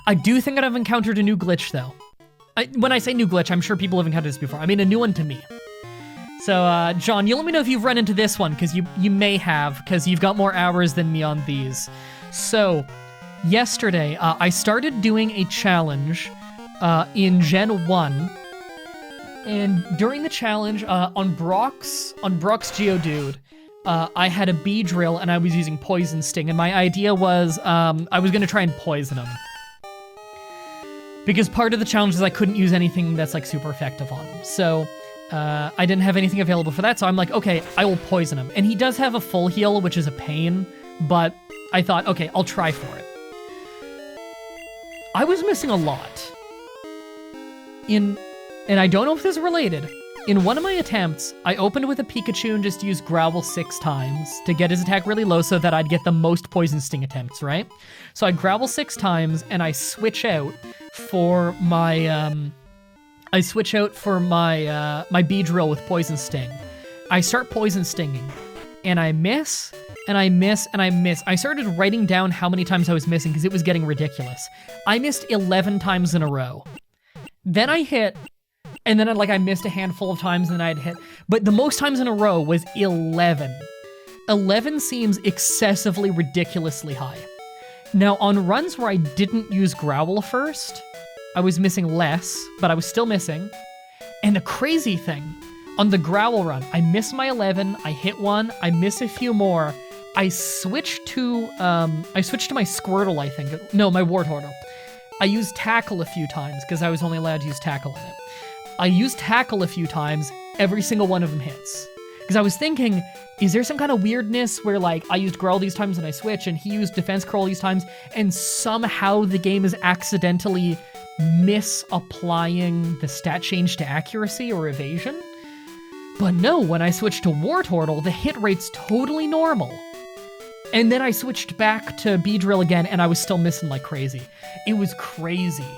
I do think that I've encountered a new glitch, though. When I say new glitch, I'm sure people have encountered this before. I mean, a new one to me. So, John, you let me know if you've run into this one, because you may have, because you've got more hours than me on these. So, yesterday, I started doing a challenge in Gen 1, and during the challenge, on Brock's Geodude, I had a bee drill and I was using Poison Sting, and my idea was I was gonna try and poison him. Because part of the challenge is I couldn't use anything that's like super effective on him. So I didn't have anything available for that, so I'm like, okay, I will poison him. And he does have a full heal, which is a pain, but I thought, okay, I'll try for it. I was missing a lot. And I don't know if this is related. In one of my attempts, I opened with a Pikachu and just used Growl 6 times to get his attack really low so that I'd get the most Poison Sting attempts, right? So I Growl 6 times and I switch out for my my Beedrill with Poison Sting. I start Poison Stinging and I miss and I miss and I miss. I started writing down how many times I was missing because it was getting ridiculous. I missed 11 times in a row. Then I hit. And then I missed a handful of times and then I'd hit. But the most times in a row was 11. 11 seems excessively ridiculously high. Now, on runs where I didn't use Growl first, I was missing less, but I was still missing. And the crazy thing, on the Growl run, I missed my 11, I hit one, I miss a few more. I switched to my Squirtle, I think. No, my Wartortle. I used Tackle a few times because I was only allowed to use Tackle in it. I used Tackle a few times, every single one of them hits. Because I was thinking, is there some kind of weirdness where, like, I used Growl these times and I switch, and he used Defense Curl these times, and somehow the game is accidentally misapplying the stat change to accuracy or evasion? But no, when I switched to Wartortle, the hit rate's totally normal. And then I switched back to Beedrill again, and I was still missing like crazy. It was crazy.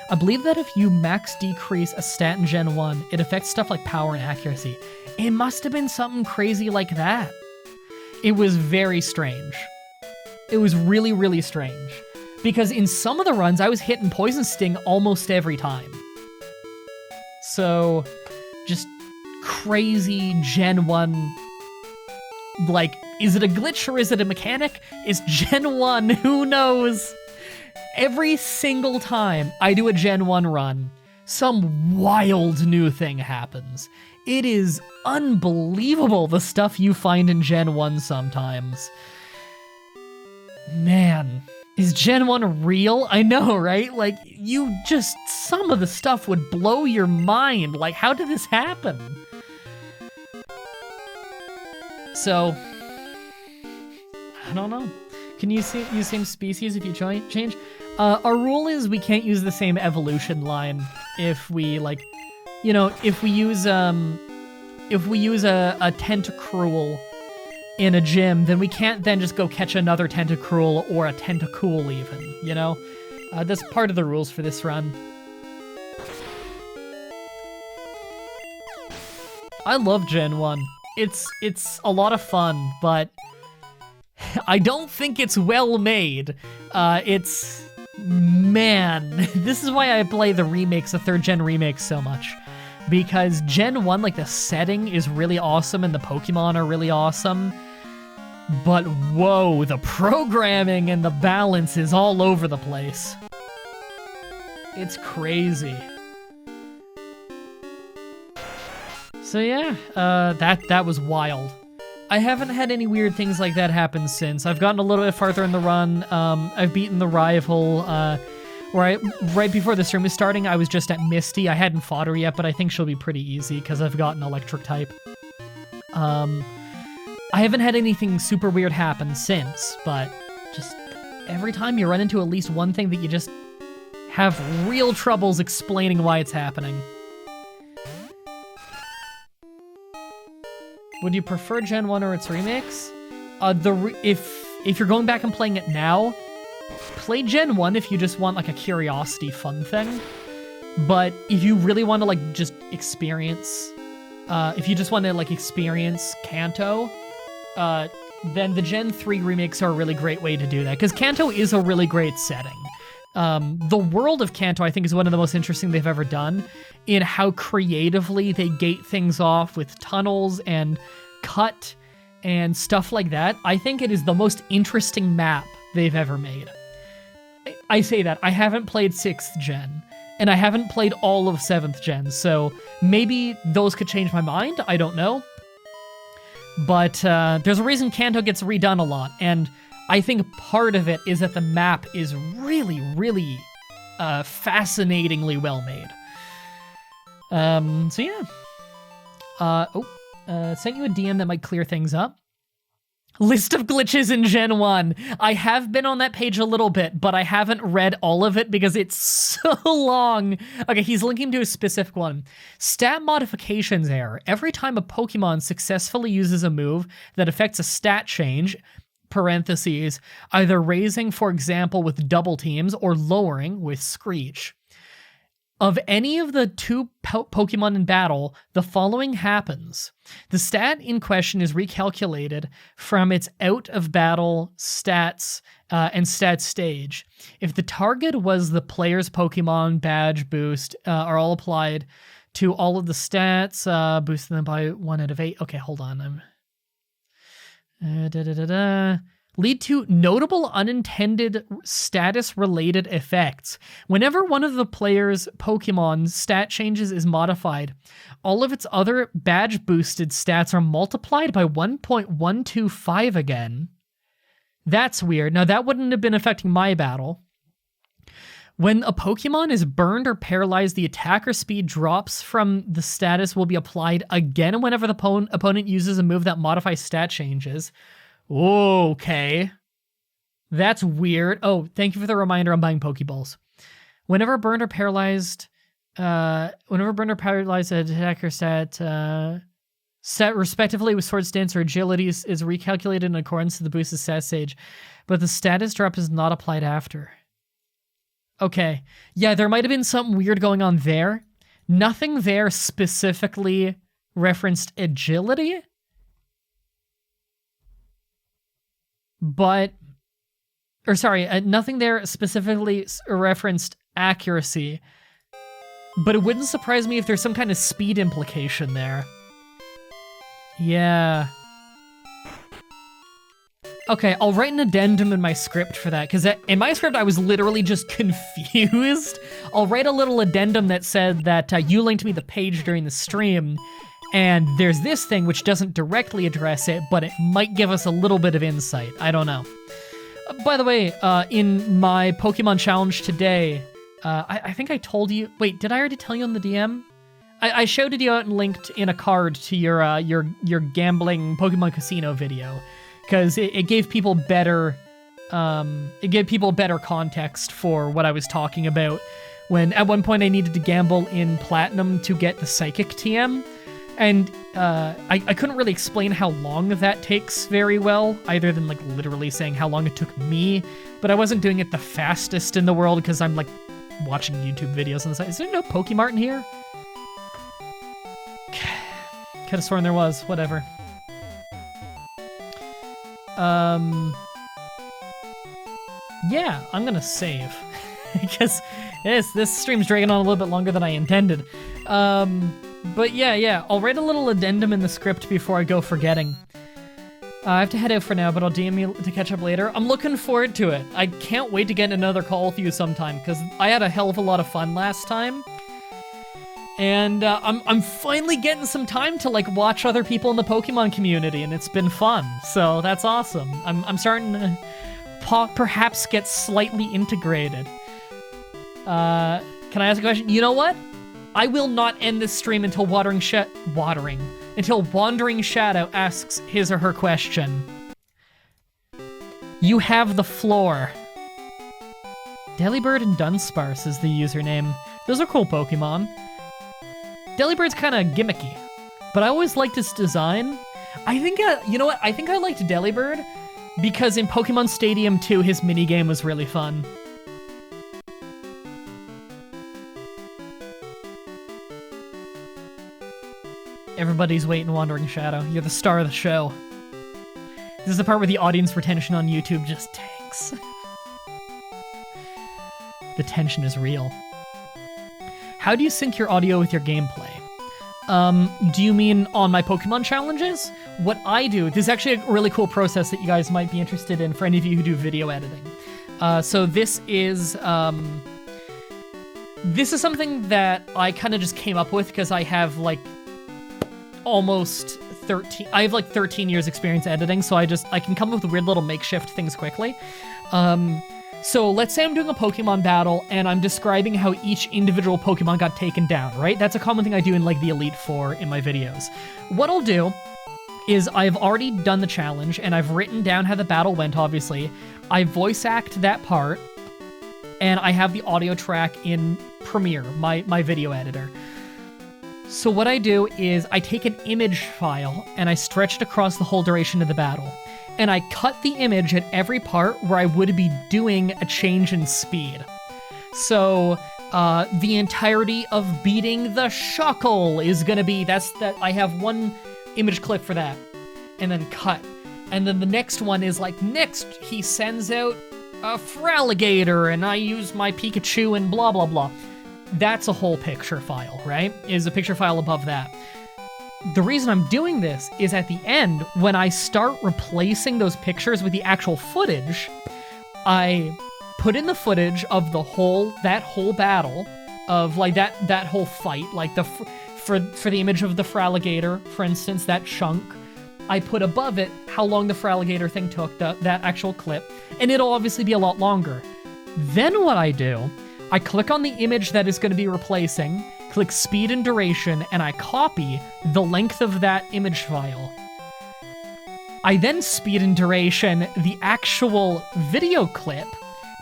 I believe that if you max decrease a stat in Gen 1, it affects stuff like power and accuracy. It must have been something crazy like that. It was very strange. It was really, really strange. Because in some of the runs, I was hitting Poison Sting almost every time. So, just crazy Gen 1... Like, is it a glitch or is it a mechanic? Is Gen 1, who knows? Every single time I do a Gen 1 run, some wild new thing happens. It is unbelievable the stuff you find in Gen 1 sometimes. Man, is Gen 1 real? I know, right? Like, some of the stuff would blow your mind. Like, how did this happen? So, I don't know. Can you use same species if you change? Our rule is we can't use the same evolution line if we, like, you know, if we use a Tentacruel in a gym, then we can't then just go catch another Tentacruel or a Tentacool even, you know? That's part of the rules for this run. I love Gen 1. It's a lot of fun, but I don't think it's well made. Man, this is why I play the remakes, the 3rd gen remakes so much. Because Gen 1, like, the setting is really awesome and the Pokemon are really awesome. But whoa, the programming and the balance is all over the place. It's crazy. So yeah, that was wild. I haven't had any weird things like that happen since. I've gotten a little bit farther in the run. I've beaten the rival, right before the stream was starting, I was just at Misty. I hadn't fought her yet, but I think she'll be pretty easy because I've gotten electric type. I haven't had anything super weird happen since, but just every time you run into at least one thing that you just have real troubles explaining why it's happening. Would you prefer Gen 1 or its remakes? If you're going back and playing it now, play Gen 1 if you just want like a curiosity fun thing. But if you really want to like just experience, if you just want to like experience Kanto, then the Gen 3 remakes are a really great way to do that. Because Kanto is a really great setting. The world of Kanto, I think, is one of the most interesting they've ever done in how creatively they gate things off with tunnels and cut and stuff like that. I think it is the most interesting map they've ever made. I say that. I haven't played 6th gen, and I haven't played all of 7th gen, so maybe those could change my mind. I don't know. But there's a reason Kanto gets redone a lot, and I think part of it is that the map is really, really fascinatingly well made. So yeah. Sent you a DM that might clear things up. List of glitches in Gen 1. I have been on that page a little bit, but I haven't read all of it because it's so long. Okay, he's linking to a specific one. Stat modifications error. Every time a Pokemon successfully uses a move that affects a stat change, parentheses, either raising, for example, with double teams, or lowering with Screech. Of any of the two Pokemon in battle, the following happens. The stat in question is recalculated from its out-of-battle stats and stat stage. If the target was the player's Pokemon badge boost, are all applied to all of the stats, boosting them by 1 out of 8. Okay, hold on. Lead to notable unintended status-related effects. Whenever one of the player's Pokemon's stat changes is modified, all of its other badge-boosted stats are multiplied by 1.125 again. That's weird. Now, that wouldn't have been affecting my battle. When a Pokemon is burned or paralyzed, the attacker speed drops from the status will be applied again whenever the opponent uses a move that modifies stat changes. Okay. That's weird. Oh, thank you for the reminder. I'm buying Pokeballs. Whenever burned or paralyzed attacker set respectively with Sword Stance or Agility is recalculated in accordance to the boosted stat stage, but the status drop is not applied after. Okay. Yeah, there might have been something weird going on there. Nothing there specifically referenced Agility. Nothing there specifically referenced accuracy, but it wouldn't surprise me if there's some kind of speed implication there. Yeah. Okay, I'll write an addendum in my script for that, because in my script I was literally just confused. I'll write a little addendum that said that you linked me the page during the stream, and there's this thing which doesn't directly address it, but it might give us a little bit of insight. I don't know. By the way, in my Pokemon challenge today, I think I told you... Wait, did I already tell you on the DM? I showed it you out and linked in a card to your gambling Pokemon Casino video, because it gave people better... it gave people better context for what I was talking about, when at one point I needed to gamble in Platinum to get the Psychic TM. And I couldn't really explain how long that takes very well, either than like literally saying how long it took me, but I wasn't doing it the fastest in the world because I'm like watching YouTube videos on the side. Is there no Pokemart in here? Could have sworn there was, whatever. Yeah, I'm gonna save because this stream's dragging on a little bit longer than I intended. But yeah, I'll write a little addendum in the script before I go forgetting. I have to head out for now, but I'll DM you to catch up later. I'm looking forward to it. I can't wait to get another call with you sometime, because I had a hell of a lot of fun last time. And I'm finally getting some time to like watch other people in the Pokemon community, and it's been fun. So that's awesome. I'm starting to perhaps get slightly integrated. Can I ask a question? You know what? I will not end this stream until Wandering Shadow asks his or her question. You have the floor. Delibird and Dunsparce is the username. Those are cool Pokemon. Delibird's kind of gimmicky, but I always liked its design. I think, you know what? I think I liked Delibird because in Pokemon Stadium 2, his minigame was really fun. Everybody's waiting, Wandering Shadow. You're the star of the show. This is the part where the audience retention on YouTube just tanks. The tension is real. How do you sync your audio with your gameplay? Do you mean on my Pokemon challenges? What I do, this is actually a really cool process that you guys might be interested in for any of you who do video editing. So this is something that I kind of just came up with because I have like almost 13 years experience editing, so I can come up with weird little makeshift things quickly. So let's say I'm doing a Pokemon battle and I'm describing how each individual Pokemon got taken down, right? That's a common thing I do in like the Elite Four in my videos. What I'll do is I've already done the challenge and I've written down how the battle went, obviously. I voice act that part and I have the audio track in Premiere, my video editor. So what I do is I take an image file and I stretch it across the whole duration of the battle. And I cut the image at every part where I would be doing a change in speed. So the entirety of beating the Shuckle is gonna be, I have one image clip for that, and then cut. And then the next one is like, next he sends out a Fraligator and I use my Pikachu and blah, blah, blah. That's a whole picture file, right? Is a picture file above that. The reason I'm doing this is at the end, when I start replacing those pictures with the actual footage, I put in the footage of that whole battle, of like that whole fight, like for the image of the Fraligator, for instance, that chunk. I put above it how long the Fraligator thing took, that actual clip, and it'll obviously be a lot longer. Then what I do, I click on the image that is going to be replacing, click speed and duration, and I copy the length of that image file. I then speed and duration the actual video clip,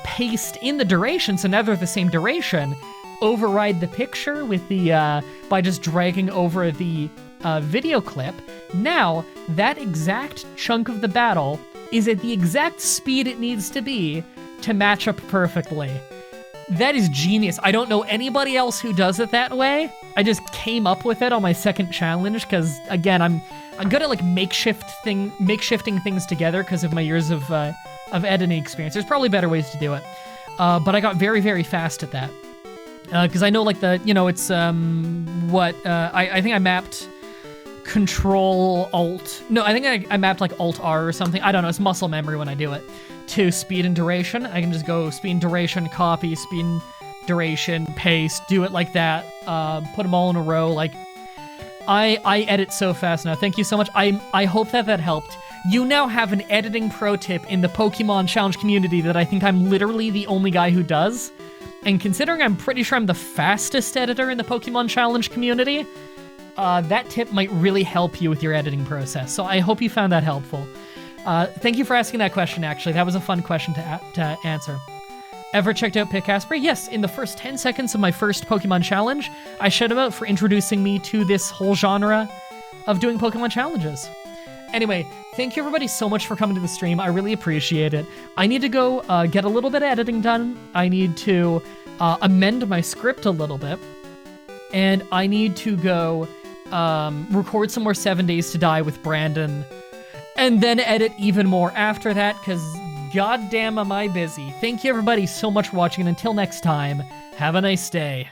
paste in the duration, so now they're the same duration, override the picture with the by just dragging over the video clip. Now, that exact chunk of the battle is at the exact speed it needs to be to match up perfectly. That is genius. I don't know anybody else who does it that way. I just came up with it on my second challenge because, again, I'm good at like makeshifting things together because of my years of editing experience. There's probably better ways to do it, but I got very, very fast at that because I know like it's I think I mapped Control Alt. No, I think I mapped like Alt R or something. I don't know. It's muscle memory when I do it. To speed and duration, I can just go speed and duration, copy, speed and duration, paste, do it like that, put them all in a row. Like, I edit so fast now. Thank you so much. I hope that helped. You now have an editing pro tip in the Pokemon Challenge community that I think I'm literally the only guy who does. And considering I'm pretty sure I'm the fastest editor in the Pokemon Challenge community, that tip might really help you with your editing process. So I hope you found that helpful. Thank you for asking that question, actually. That was a fun question to answer. Ever checked out Pick Asprey? Yes, in the first 10 seconds of my first Pokemon challenge, I shout him out for introducing me to this whole genre of doing Pokemon challenges. Anyway, thank you everybody so much for coming to the stream. I really appreciate it. I need to go get a little bit of editing done. I need to amend my script a little bit. And I need to go record some more 7 Days to Die with Brandon. And then edit even more after that, because goddamn am I busy. Thank you everybody so much for watching, and until next time, have a nice day.